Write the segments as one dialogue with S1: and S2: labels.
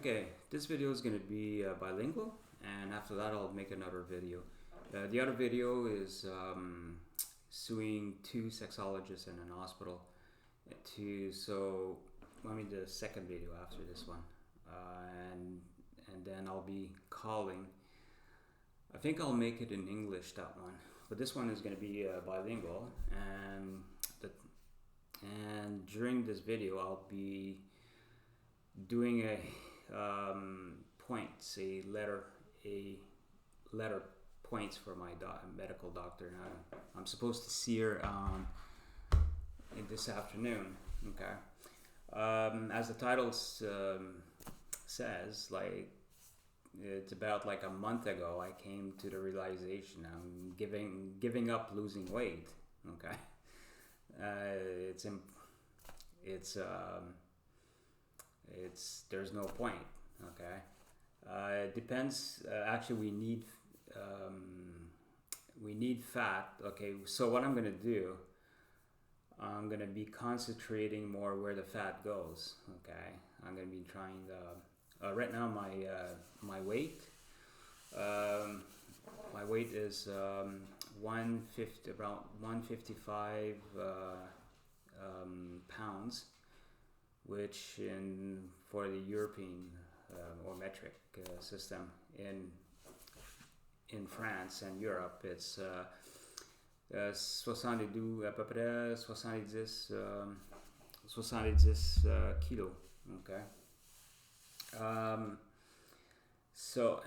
S1: Okay, this video is going to be bilingual, and after that I'll make another video. The other video is suing two sexologists in an hospital. I mean the second video after this one, and then I'll be calling. I think I'll make it in English, that one, but this one is going to be bilingual, and during this video I'll be doing a points, a letter points for my medical doctor. Now I'm supposed to see her this afternoon. Okay, as the title says, like, it's about like a month ago I came to the realization I'm giving up losing weight. Okay, there's no point. Okay, it depends. Actually, we need fat. Okay, so what I'm gonna do, I'm gonna be concentrating more where the fat goes. Okay, I'm gonna be trying right now my weight. My weight is 150, about 155 pounds, which for the European or metric system in France and Europe, it's 72, à peu près 70 kilos. Okay. So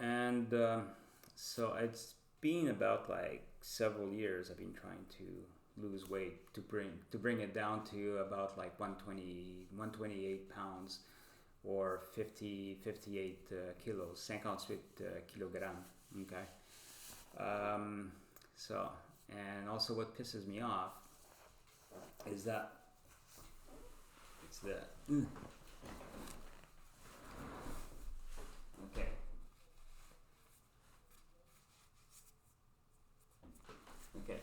S1: it's been about like several years I've been trying to lose weight, to bring it down to about like 128 pounds, or 58 kilos, 58 kilogrammes. Okay. So, and also what pisses me off is that it's the okay. Okay.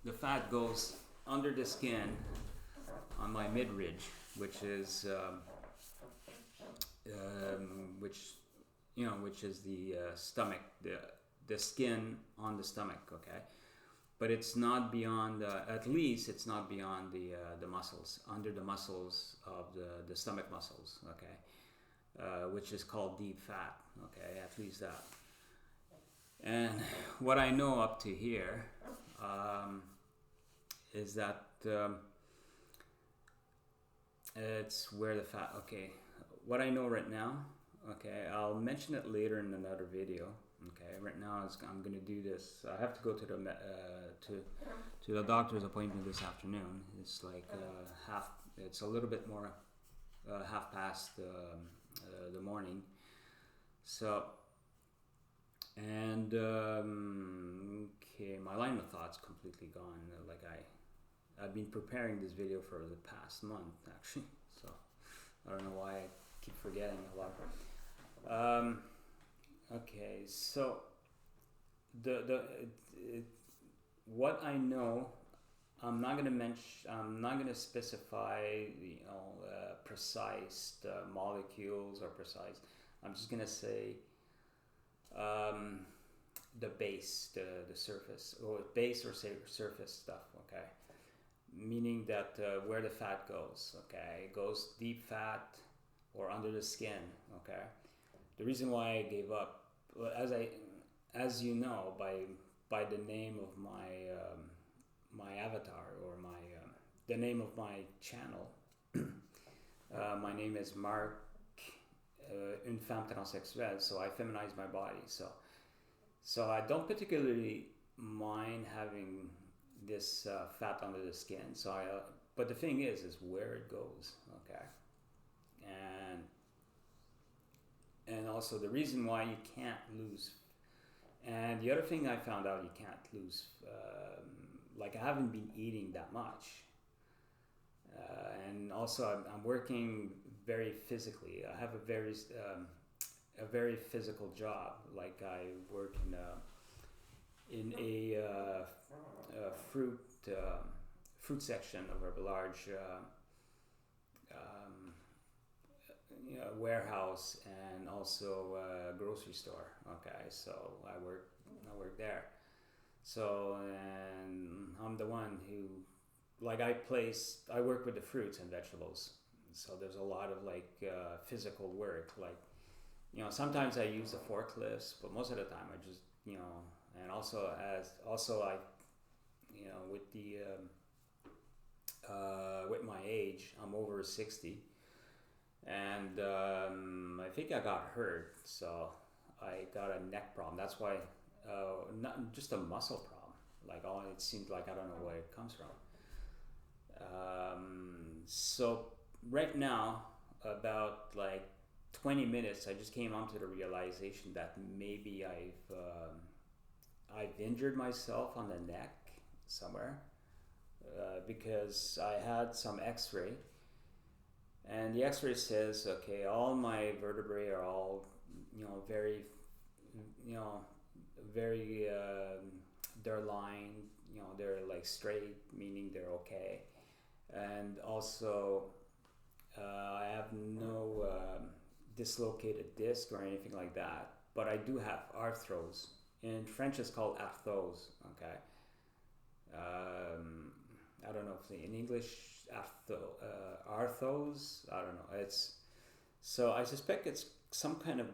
S1: The fat goes under the skin on my mid-ridge, which is which is the stomach, the skin on the stomach. Okay, but it's not beyond. At least it's not beyond the muscles, under the muscles of the stomach muscles. Okay, which is called deep fat. Okay, at least that. And what I know up to here is that it's where the fat. Okay, what I know right now. Okay, I'll mention it later in another video. Okay, right now I'm gonna do this. I have to go to the to the doctor's appointment this afternoon. It's like half. It's a little bit more half past the morning. So, and okay, my line of thought's completely gone. Like I've been preparing this video for the past month actually. So I don't know why I keep forgetting a lot. Okay, so what I know, I'm not gonna specify precise molecules or precise. I'm just gonna say the base, the surface, or base or surface stuff. Okay, meaning that where the fat goes. Okay, it goes deep fat or under the skin. Okay, the reason why I gave up, as you know, by the name of my avatar, or the name of my channel. My name is Marc, une femme transsexuelle, so I feminize my body. So I don't particularly mind having this fat under the skin. But the thing is where it goes. Okay, and also the reason why you can't lose. And the other thing I found out, you can't lose. Like, I haven't been eating that much, and also I'm working very physically. I have a very physical job. Like, I work in a fruit section of a large warehouse and also a grocery store. Okay, so I work there. So, and I'm the one who, like, I work with the fruits and vegetables. So there's a lot of like physical work. Like, sometimes I use the forklifts, but most of the time I just, and also I, with the with my age, I'm over 60, and I think I got hurt, so I got a neck problem. That's why, not just a muscle problem. Like, it seems like I don't know where it comes from. So right now, about like 20 minutes, I just came onto the realization that maybe I've injured myself on the neck somewhere, because I had some X-ray, and the X-ray says, okay, all my vertebrae are all, very, very, they're lined, they're like straight, meaning they're okay, and also I have no dislocated disc or anything like that, but I do have arthrose. In French, it's called arthrose. Okay. I don't know if in English arthros. I don't know. So I suspect it's some kind of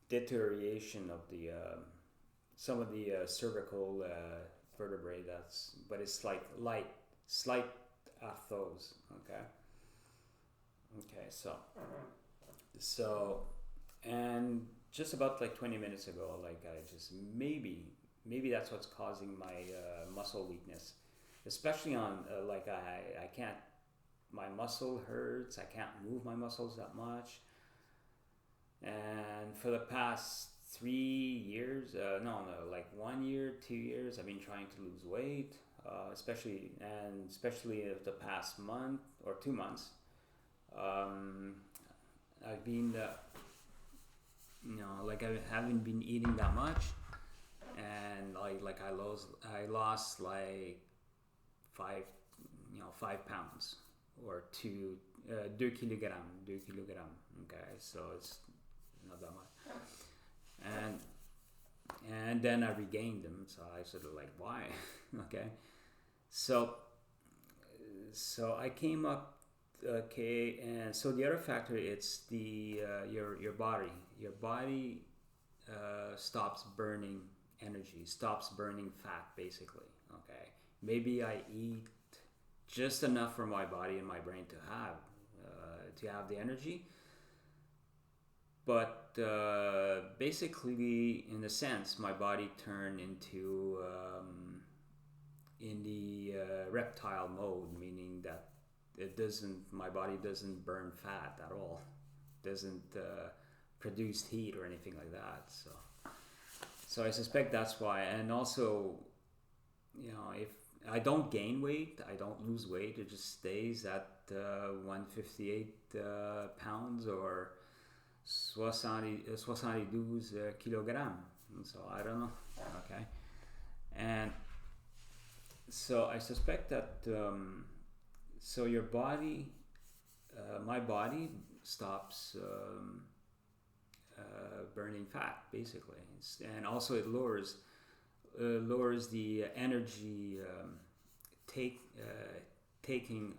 S1: deterioration of the some of the cervical vertebrae. But it's like slight arthros. Okay. Okay. So, and just about like 20 minutes ago, like I just maybe that's what's causing my muscle weakness, especially on like I can't, my muscle hurts, I can't move my muscles that much, and for the past 3 years, like 1 year, 2 years, I've been trying to lose weight, especially the past month or 2 months. I've been, like I haven't been eating that much, and I lost like 5 pounds or 2 kilogram. Okay, so it's not that much, and then I regained them. So I sort of like, why? Okay, so I came up. Okay, and so the other factor, it's the your body stops burning energy, stops burning fat, basically. Okay, maybe I eat just enough for my body and my brain to have the energy, but basically, in a sense, my body turned into in the reptile mode, meaning that my body doesn't burn fat at all, doesn't produce heat or anything like that. So I suspect that's why. And also, if I don't gain weight, I don't lose weight, it just stays at 158 pounds or 72 kilograms. So I don't know. Okay. And so I suspect that so your body, my body stops burning fat, basically, and also it lowers the energy taking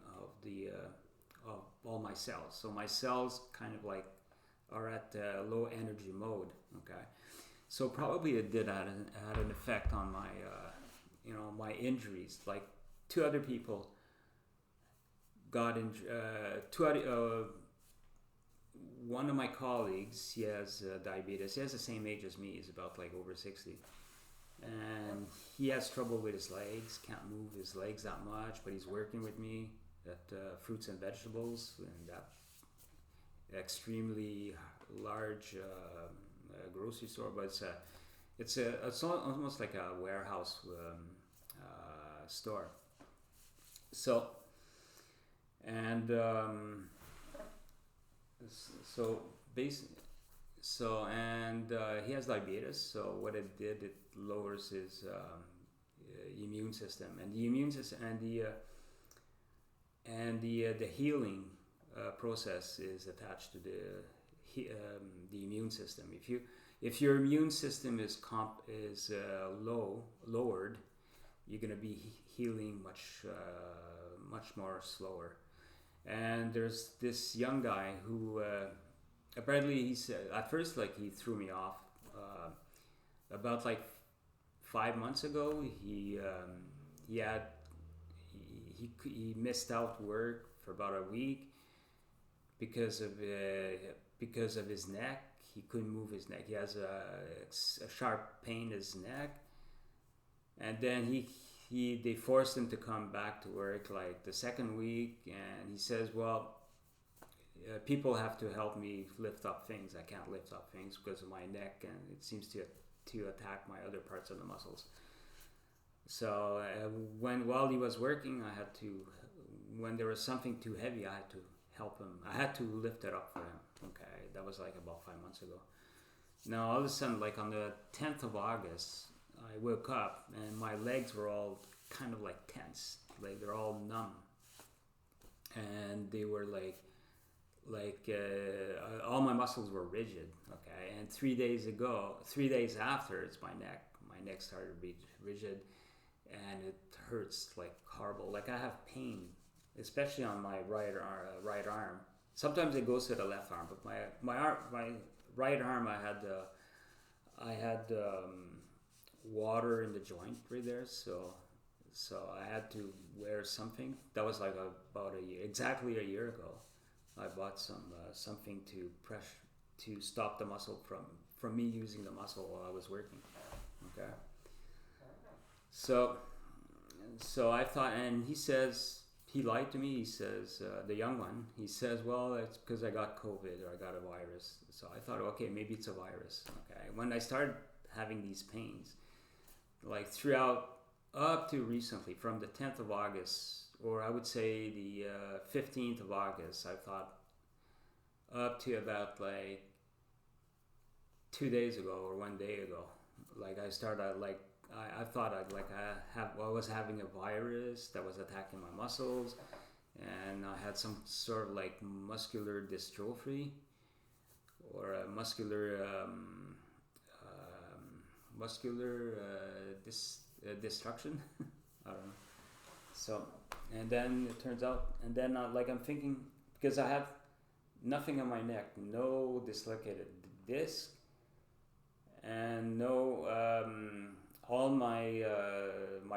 S1: of all my cells. So my cells kind of like are at low energy mode. Okay, so probably it did had an effect on my my injuries. Like 2 other people got in. One of my colleagues, he has diabetes. He has the same age as me. He's about like over 60, and he has trouble with his legs. Can't move his legs that much, but he's working with me at fruits and vegetables, and that extremely large grocery store. But it's almost like a warehouse store. So. And he has diabetes. So what it did, it lowers his immune system, and the immune system and the healing process is attached to the immune system. If your immune system is lowered, you're going to be healing much more slower. And there's this young guy who apparently he said at first, like, he threw me off. About like 5 months ago, he missed out work for about a week because of his neck. He couldn't move his neck. He has a sharp pain in his neck, and then they forced him to come back to work like the second week, and he says, well, people have to help me lift up things. I can't lift up things because of my neck, and it seems to attack my other parts of the muscles. So while he was working, when there was something too heavy, I had to help him. I had to lift it up for him. Okay, that was like about 5 months ago. Now all of a sudden, like on the 10th of August, I woke up and my legs were all kind of like tense, like they're all numb, and they were like all my muscles were rigid. Okay, and 3 days after, my neck started to be rigid, and it hurts like horrible. Like I have pain, especially on my right arm. Sometimes it goes to the left arm, but my right arm, I had water in the joint right there, so I had to wear something. That was like exactly a year ago. I bought something to stop the muscle from me using the muscle while I was working. Okay. So I thought, and he says, he lied to me. He says, the young one, he says, well, it's because I got COVID or I got a virus. So I thought, okay, maybe it's a virus. Okay. When I started having these pains, like throughout up to recently, from the 10th of August, or I would say the 15th of August, I thought up to about like 2 days ago or 1 day ago, like I started like, I thought I was having a virus that was attacking my muscles, and I had some sort of like muscular dystrophy or a muscular destruction. I don't know. So, and then it turns out, and then like I'm thinking, because I have nothing on my neck, no dislocated disc, and no, all my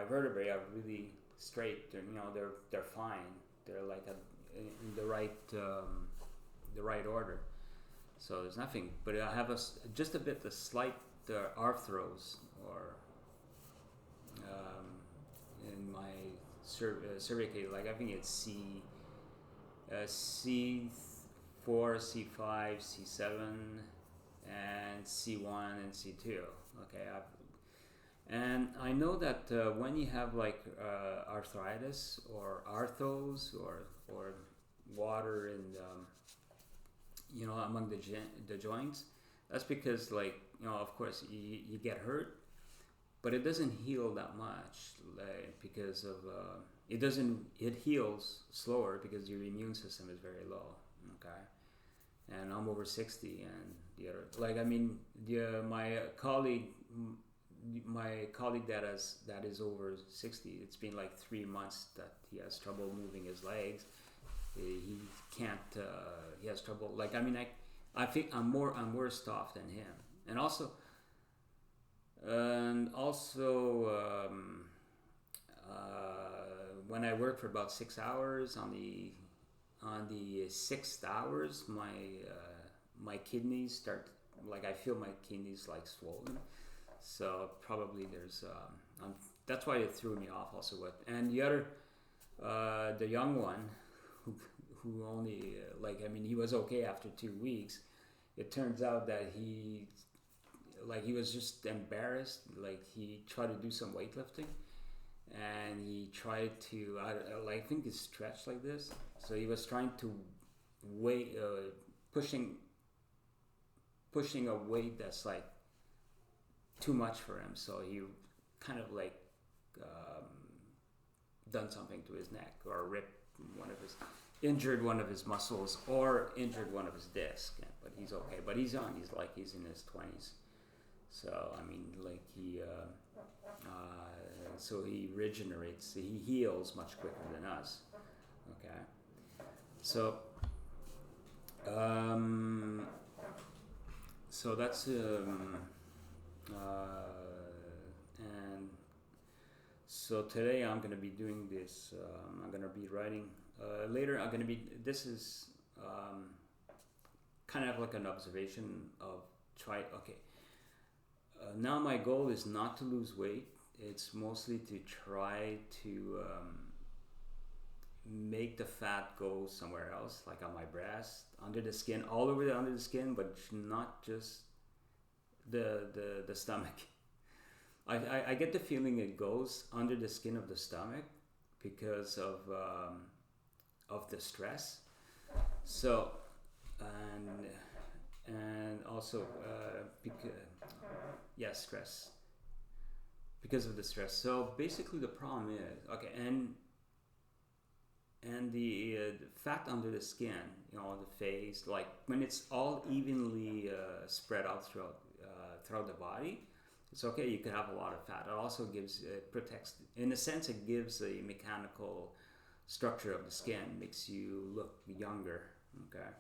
S1: vertebrae are really straight. They're fine. They're like in the right order. So there's nothing, but I have just a bit the slight arthros or in my cervical, like I think it's C4, C5, C7, and C1 and C2. Okay, and I know that when you have like arthritis or arthros or water in among the joints, that's because, like, of course you get hurt, but it doesn't heal that much, like, because of it heals slower because your immune system is very low. Okay, and I'm over 60, and the other, like, I mean, my colleague that is over 60, it's been like 3 months that he has trouble moving his legs. He can't. He has trouble. Like, I mean, I think I'm worse off than him, and also when I work for about 6 hours, on the 6th hours, my kidneys start, like, I feel my kidneys like swollen. So probably there's that's why it threw me off also. And the other, the young one, who only he was okay after 2 weeks. It turns out that he was just embarrassed. Like, he tried to do some weightlifting, and he tried to I think he stretched like this. So he was trying to pushing a weight that's like too much for him. So he kind of done something to his neck or ripped one of his. injured one of his muscles or injured one of his discs, yeah, but he's okay. But he's young. He's in his 20s. So I mean, like so he regenerates. He heals much quicker than us. Okay. So so that's and so today I'm going to be doing this. I'm going to be writing later. I'm going to be. This is kind of like an observation of try. Okay. Now my goal is not to lose weight. It's mostly to try to make the fat go somewhere else, like on my breast, under the skin, all over under the skin, but not just the stomach. I get the feeling it goes under the skin of the stomach because of the stress. So and also stress, because of the stress. So basically the problem is okay, and the fat under the skin, the face, like when it's all evenly spread out throughout the body, it's okay. You can have a lot of fat. It also protects, in a sense, it gives a mechanical structure of the skin, makes you look younger. Okay,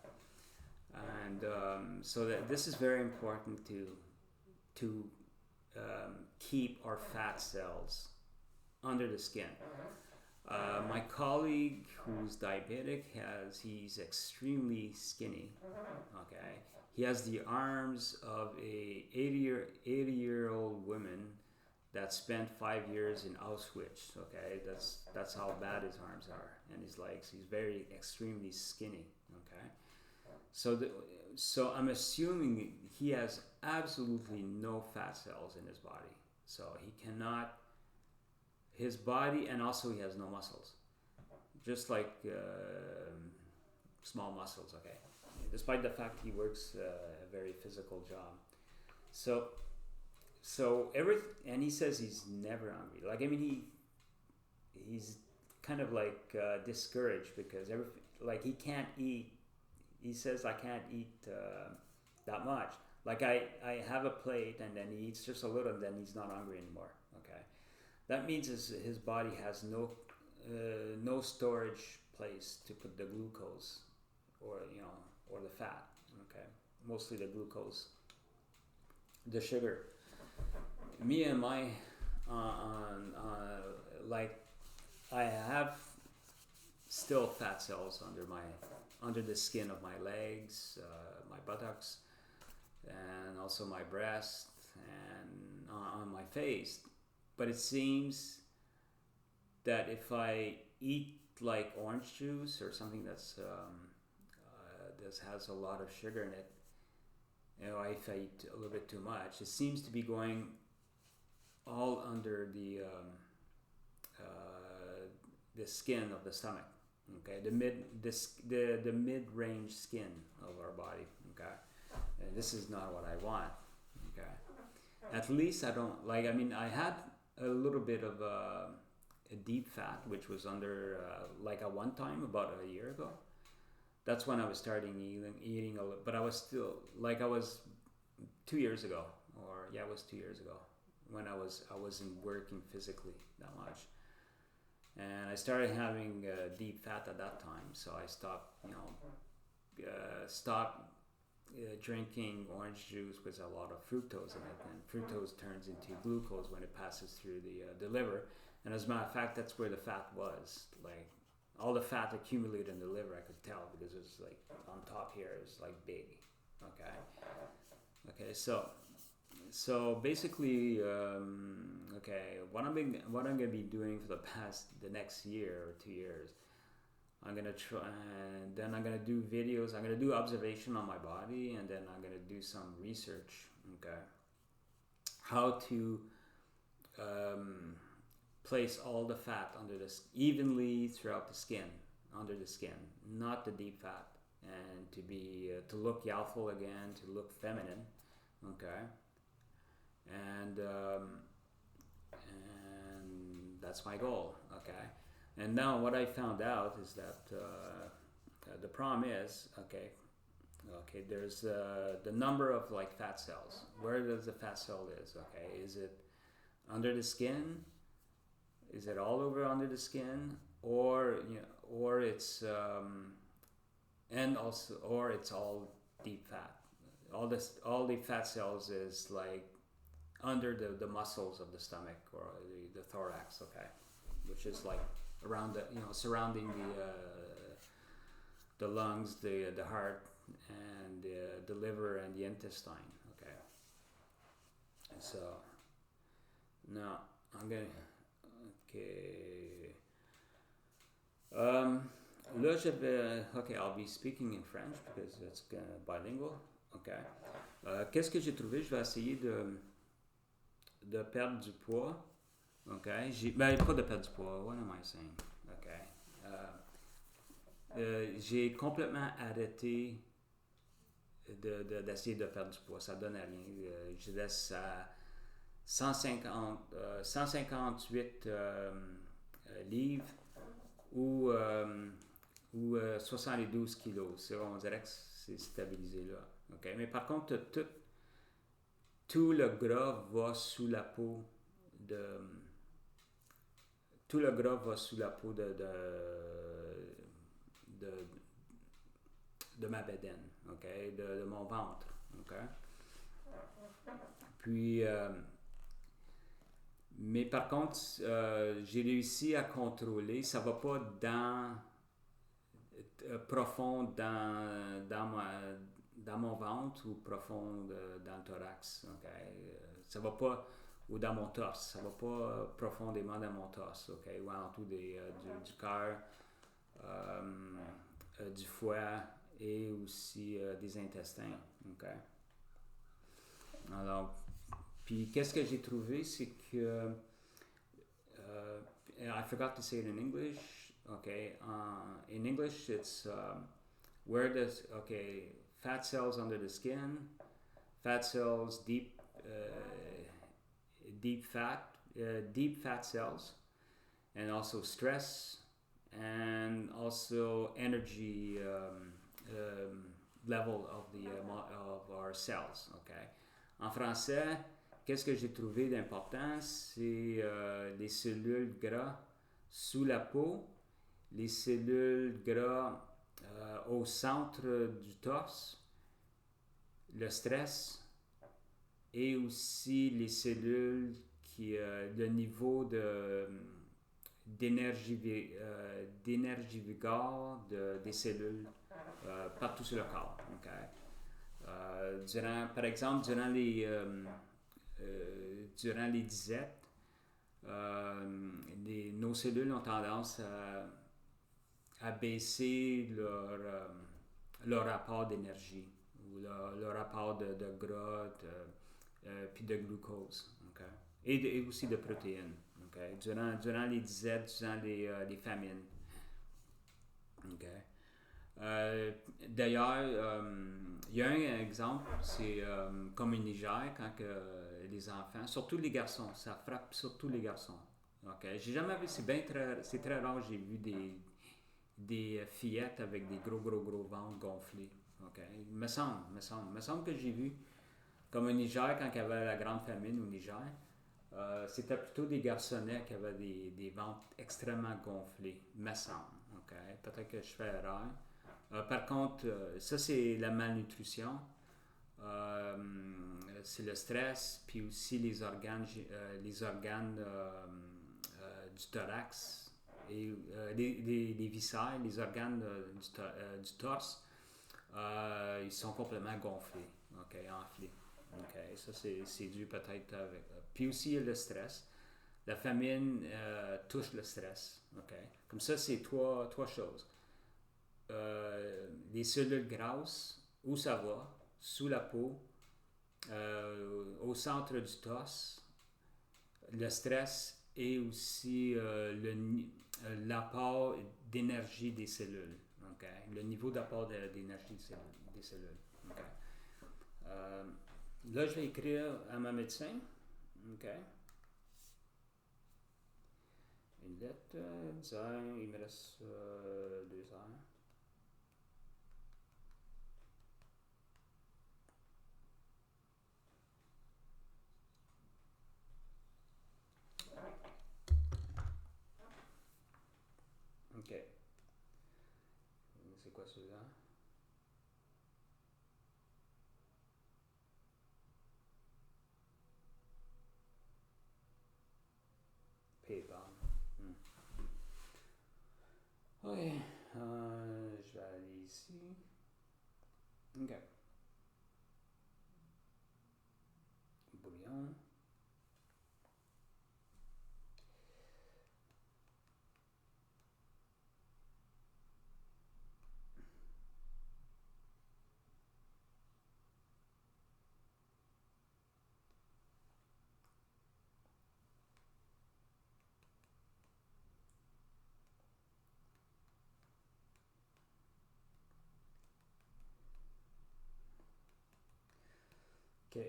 S1: and so that this is very important to keep our fat cells under the skin. My colleague who's diabetic he's extremely skinny. Okay, he has the arms of a 80-year-old woman that spent 5 years in Auschwitz. Okay, that's how bad his arms are, and his legs. He's very extremely skinny. Okay, so I'm assuming he has absolutely no fat cells in his body. So he cannot. His body, and also he has no muscles, just like small muscles. Okay, despite the fact he works a very physical job. So and he says he's never hungry. Like, I mean, he's kind of like discouraged because he can't eat. He says, I can't eat that much. Like I have a plate and then he eats just a little and then he's not hungry anymore. Okay. That means his body has no storage place to put the glucose or the fat. Okay, mostly the glucose, the sugar. Me and my like I have still fat cells under the skin of my legs, my buttocks, and also my breast and on my face. But it seems that if I eat like orange juice or something that has a lot of sugar in it, if I eat a little bit too much, it seems to be going all under the skin of the stomach. Okay, the mid-range skin of our body. Okay, and this is not what I want. Okay, at least I don't like. I mean, I had a little bit of a deep fat, which was under like at one time about a year ago. That's when I was starting eating a little, but I was still like I was 2 years ago, it was 2 years ago when I wasn't working physically that much, and I started having deep fat at that time. So I stopped drinking orange juice with a lot of fructose in it, and fructose turns into glucose when it passes through the liver. And as a matter of fact, that's where the fat was. Like all the fat accumulated in the liver, I could tell because it was like on top here, it was like big. Okay. So basically, what I'm going to be doing for the next year or 2 years, I'm going to try, and then I'm going to do videos. I'm going to do observation on my body, and then I'm going to do some research. Okay, how to place all the fat evenly throughout the skin, under the skin, not the deep fat, and to look youthful again, to look feminine. Okay, and that's my goal. Okay, and now what I found out is that The problem is, there's the number of like fat cells. Where does the fat cell is? Okay, is it under the skin? Is it all over under the skin, or or it's or it's all deep fat? All the fat cells is like under the muscles of the stomach or the thorax. Okay, which is like around surrounding the lungs, the heart, and the liver and the intestine. Okay, so now I'm gonna. Okay. Là, je vais. Okay, I'll be speaking in French because it's bilingual. Okay. Qu'est-ce que j'ai trouvé? Je vais essayer de perdre du poids. Okay. Pas de perdre du poids. What am I saying? Okay. J'ai complètement arrêté d'essayer de perdre du poids. Ça donne à rien. Je laisse à 158 livres ou 72 kilos. On dirait que c'est stabilisé là. Okay? Mais par contre, tout le gras va sous la peau tout le gras va sous la peau de ma bédaine, okay? de mon ventre. Okay? Puis mais par contre, j'ai réussi à contrôler. Ça va pas profond dans mon ventre ou profond dans le thorax. Okay? Ça va pas ou dans mon torse. Ça va pas profondément dans mon torse. Okay? Ou en tout du cœur, du foie et aussi des intestins. Okay? Alors, puis qu'est-ce que j'ai trouvé, c'est que I forgot to say it in English. Okay, in English it's where does fat cells under the skin, fat cells deep fat cells, and also stress, and also energy level of our cells. Okay, en français. Qu'est-ce que j'ai trouvé d'important? C'est les cellules gras sous la peau, les cellules gras au centre du torse, le stress et aussi les cellules le niveau d'énergie vigore des cellules partout sur le corps. Okay? Par exemple, durant les disettes, nos cellules ont tendance à baisser leur rapport d'énergie ou leur rapport de gras puis de glucose. Okay? Et aussi de protéines. Okay? Durant les disettes, durant les famines. Okay? D'ailleurs, il y a un exemple, c'est comme une Niger quand les enfants, surtout les garçons, ça frappe surtout les garçons. Okay? J'ai jamais vu, c'est très rare, j'ai vu des fillettes avec des gros ventres gonflés. Okay? Il me semble que j'ai vu comme au Niger quand il y avait la grande famine au Niger. C'était plutôt des garçonnets qui avaient des ventres extrêmement gonflés, me semble. Okay? Peut-être que je fais erreur. Par contre, ça c'est la malnutrition, c'est le stress, puis aussi les organes du thorax et les viscères, les organes du torse, ils sont complètement gonflés, okay, enflés. Okay? Ça c'est dû peut-être avec. Puis aussi il y a le stress. La famine touche le stress. Okay? Comme ça, c'est trois choses. Les cellules grasses, où ça va, sous la peau, au centre du torse, le stress et aussi l'apport d'énergie des cellules. Okay? Le niveau d'apport d'énergie des cellules. Okay? Là, je vais écrire à ma médecin. Okay? Une lettre, il me reste 2 heures. C'est quoi celui-là? PayPal. Ok, je vais aller ici. Ok. Bouillon. Ok.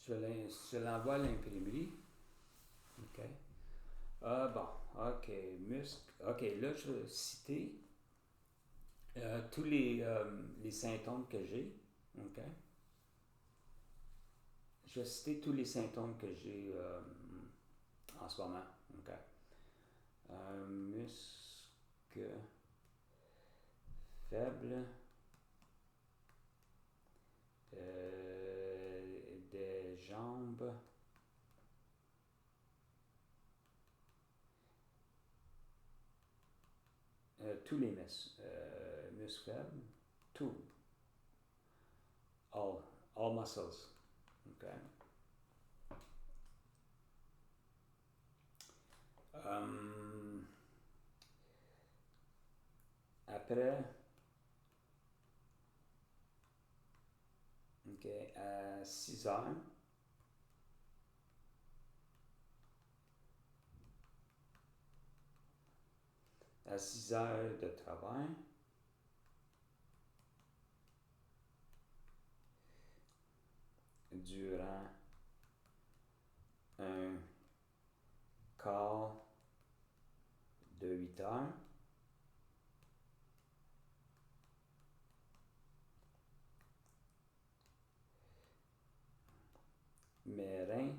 S1: Je l'envoie à l'imprimerie. Ok. Bon, ok. Muscle. Ok, là, je vais citer tous les symptômes que j'ai. Ok. Je vais citer tous les symptômes que j'ai en ce moment. Ok. Muscle faible. Des jambes. Tous les muscles faibles. Tout. All muscles. Okay. Après, okay, à 6 heures, à 6 heures de travail, durant un quart de 8 heures, mes reins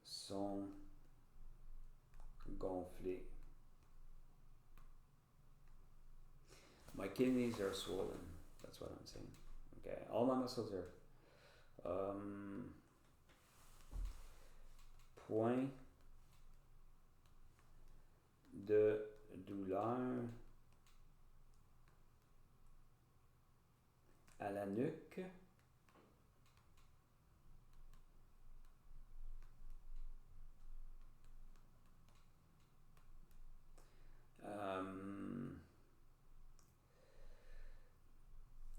S1: sont gonflés. My kidneys are swollen. That's what I'm saying. Okay, all my muscles are. Point de douleur à la nuque.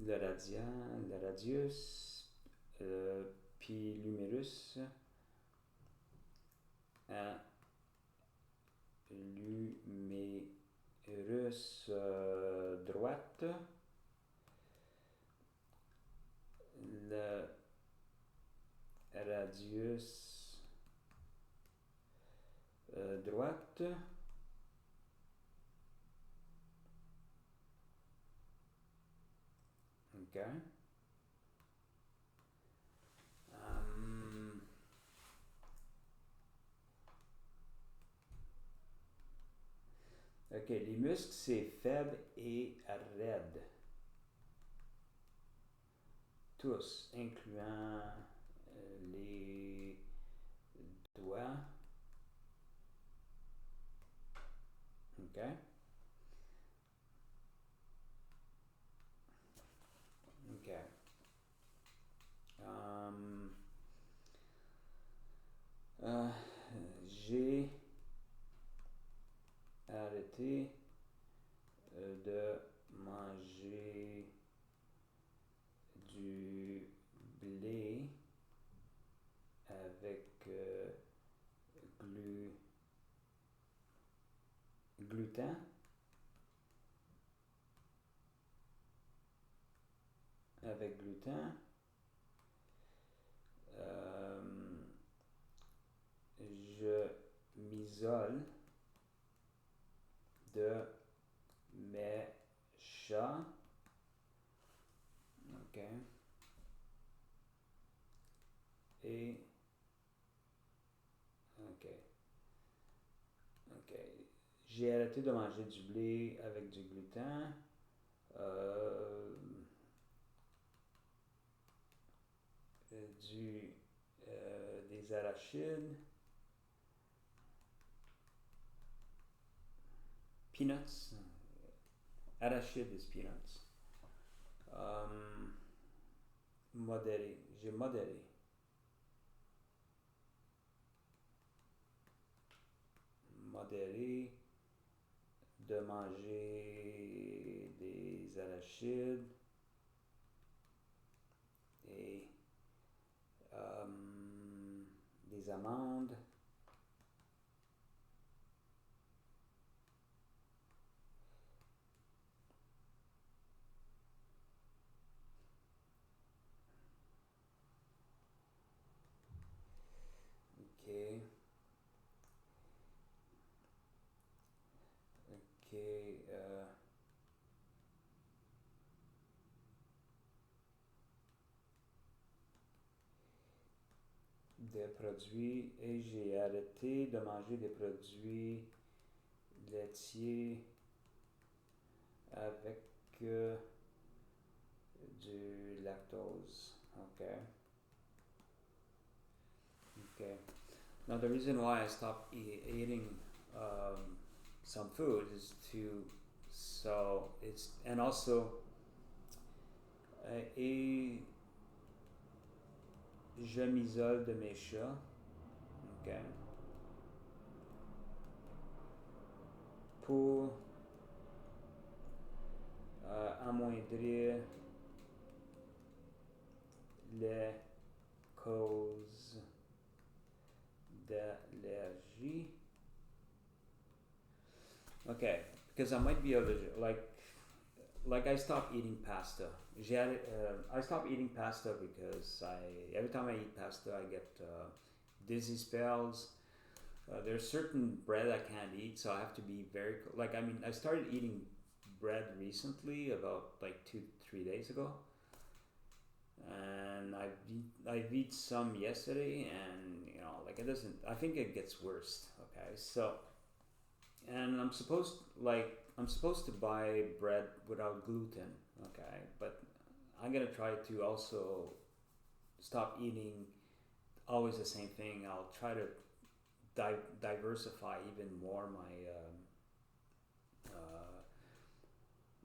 S1: Le radius, puis l'humérus à l'humérus droite, le radius droite, ok. Ok, les muscles, c'est faible et raide. Tous, incluant les doigts. Ok. Ok. J'ai arrêté de manger du blé avec gluten. Avec gluten. Je m'isole de mes chats. Ok. Et ok. Ok. J'ai arrêté de manger du blé avec du gluten. Des arachides. Peanuts. Arachide is peanuts. Modéré. J'ai modéré. Modéré de manger des arachides et des amandes. Ok. Ok. Des produits et j'ai arrêté de manger des produits laitiers avec du lactose. Okay. Okay. Now the reason why I stopped eating some food is so it's and also et je m'isole de mes chats. Okay. Pour amoindrir les causes d'allergie. Okay, because I might be allergic. Like I stopped eating pasta. I stopped eating pasta because every time I eat pasta I get dizzy spells. There's certain bread I can't eat, so I have to be very I started eating bread recently, about like 2-3 days ago, and I've eaten some yesterday, and it doesn't. I think it gets worse. Okay, so and I'm supposed to buy bread without gluten. Okay, but I'm gonna try to also stop eating always the same thing. I'll try to diversify even more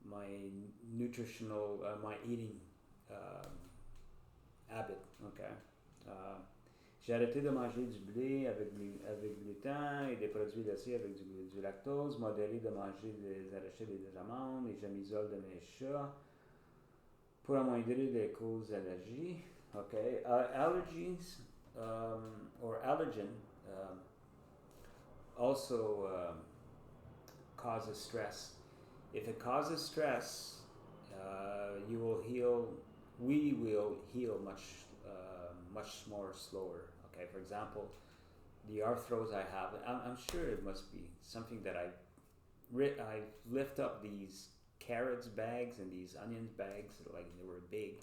S1: my nutritional my eating habit. Okay. J'ai arrêté de manger du blé avec gluten et des produits laitiers avec du lactose, modéré de manger des arachides et des amandes, et je m'isole de mes chats pour amoindrir les causes d'allergie. Okay, allergies or allergen also causes stress. If it causes stress, we will heal much more slower. Okay, for example, the arthros I have, I'm sure it must be something that I lift up these carrots bags and these onions bags like they were big,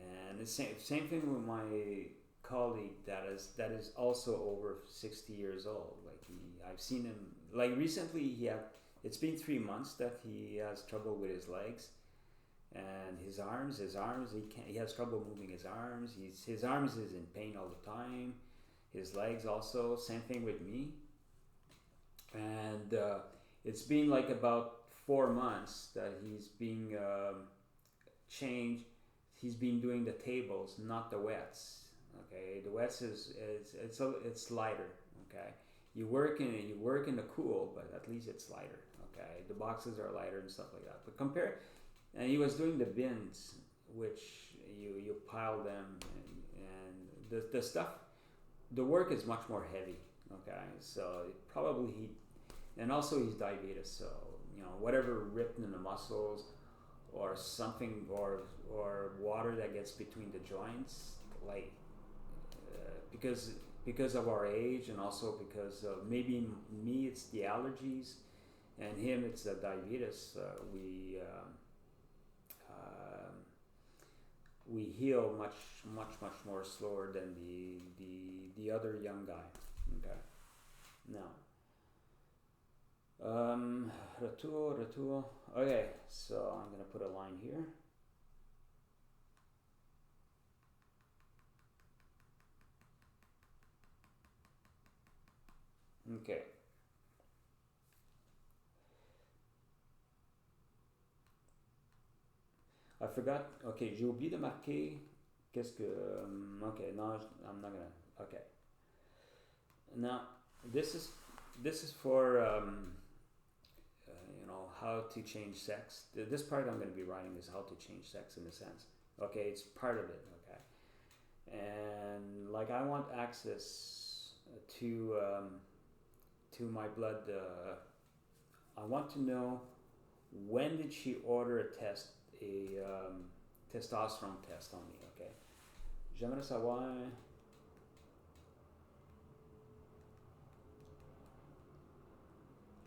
S1: and the same thing with my colleague that is also over 60 years old. I've seen him recently. It's been 3 months that he has trouble with his legs and his arms. He has trouble moving his arms. His arms is in pain all the time. His legs also. Same thing with me. And it's been about 4 months that he's being changed. He's been doing the tables, not the wets. Okay, the wets it's lighter. Okay, you work in the cool, but at least it's lighter. Okay, the boxes are lighter and stuff like that. But and he was doing the bins, which you pile them, and the stuff, the work is much more heavy. Okay, so and also he's diabetes, so whatever ripped in the muscles or something or water that gets between the joints, because of our age, and also because of maybe me it's the allergies, and him it's the diabetes. We heal much more slower than the other young guy. Okay. Now, retour. Okay, so I'm gonna put a line here. Okay. I forgot. Okay, j'ai oublié de marquer qu'est-ce que. Okay, no, I'm not gonna. Okay. Now this is for how to change sex. This part I'm going to be writing is how to change sex in a sense. Okay, it's part of it. Okay, and like I want access to my blood. I want to know when did she order a testosterone test on me. Okay, j'aimerais savoir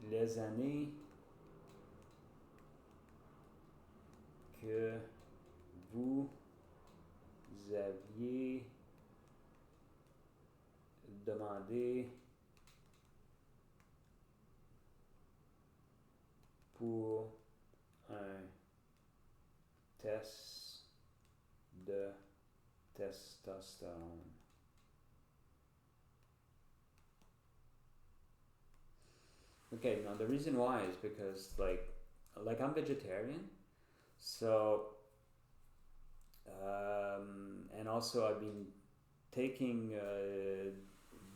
S1: les années que vous aviez demandé pour un test de testostérone. Okay, now the reason why is because like I'm vegetarian, so and also I've been taking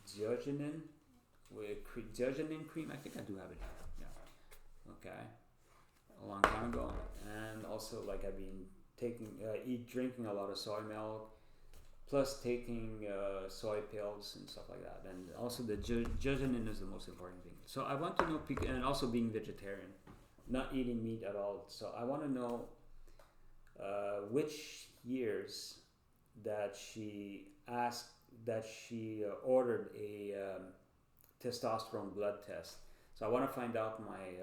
S1: Diogenin Diogenin cream. I think I do have it here. Yeah. Okay. A long time ago, and also like I've been drinking a lot of soy milk, plus taking soy pills and stuff like that, and also the Diogenin is the most important thing. So I want to know, and also being vegetarian, not eating meat at all. So I want to know which years that she ordered a testosterone blood test. So I want to find out my.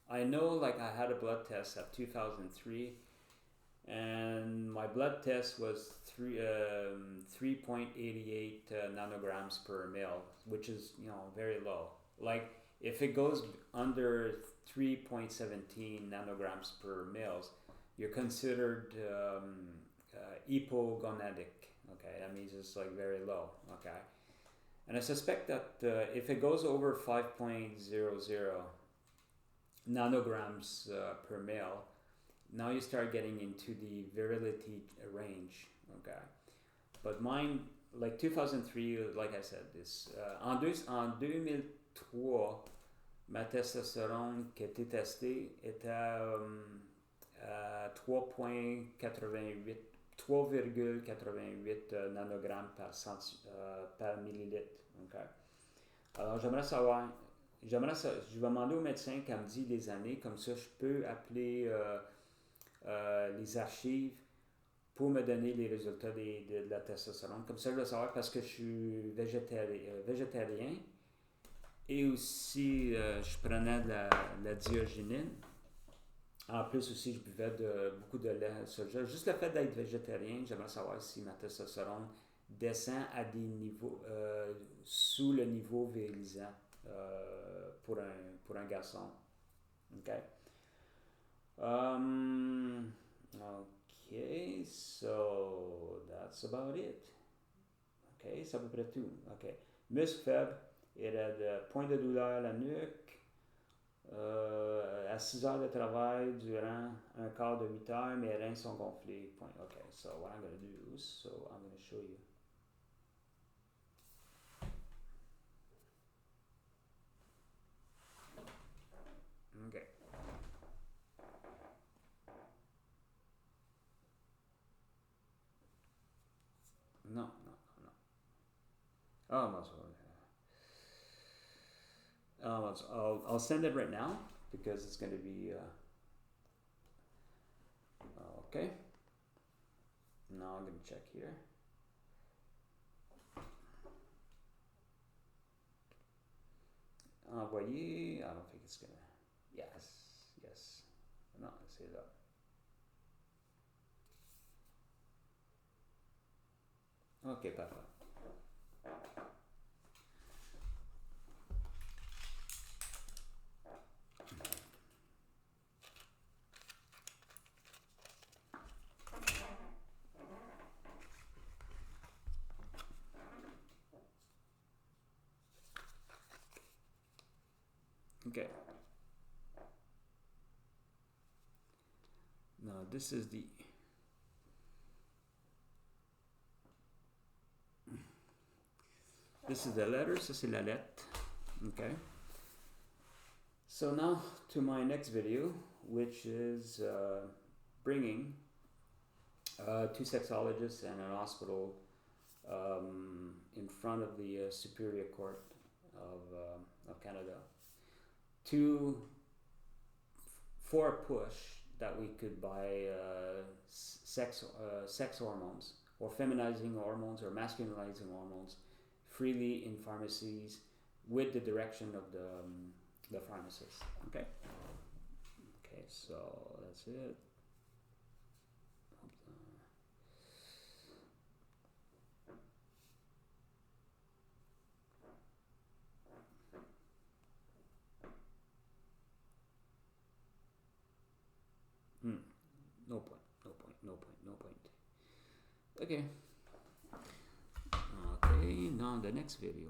S1: I know like I had a blood test at 2003, and my blood test was 3.88 nanograms per mil, which is very low. Like if it goes under 3.17 nanograms per mils, you're considered hypogonadic. Okay, that means it's like very low. Okay, and I suspect that if it goes over 5.00 nanograms per mil, now you start getting into the virility range. Okay, but mine, like 2003, like I said, is en 2003, ma testostérone qui a été testée était à 3,88 nanogrammes par millilitre. Okay. Alors j'aimerais savoir. Je vais demander au médecin qu'elle me dit les années, comme ça je peux appeler les archives pour me donner les résultats de la testostérone. Comme ça je vais savoir, parce que je suis végétarien et aussi je prenais de la diogénine. En plus aussi je buvais beaucoup de lait soja. Juste le fait d'être végétarien, j'aimerais savoir si ma testostérone descend à des niveaux sous le niveau virilisant. Pour un garçon. Okay. Okay, so that's about it. Okay, c'est à peu près tout. Okay. Muscle faible, il a de points de douleur à la nuque, à 6 heures de travail durant un quart de 8 heures, mes reins sont gonflés. Point. Okay, so what I'm going to do, so I'm going to show you. Okay. No. I'll send it right now because it's going to be okay. Now I'm going to check here. Envoyer. I don't think it's going to. Yes. No, c'est là. Ok, parfait. Okay. Now this is the letter, ça c'est la lettre. Okay. So now to my next video, which is bringing two sexologists and an hospital in front of the Superior Court of Canada for a push that we could buy sex hormones or feminizing hormones or masculinizing hormones freely in pharmacies with the direction of the pharmacist. Okay. Okay, so that's it. No point. Okay. Okay, now the next video.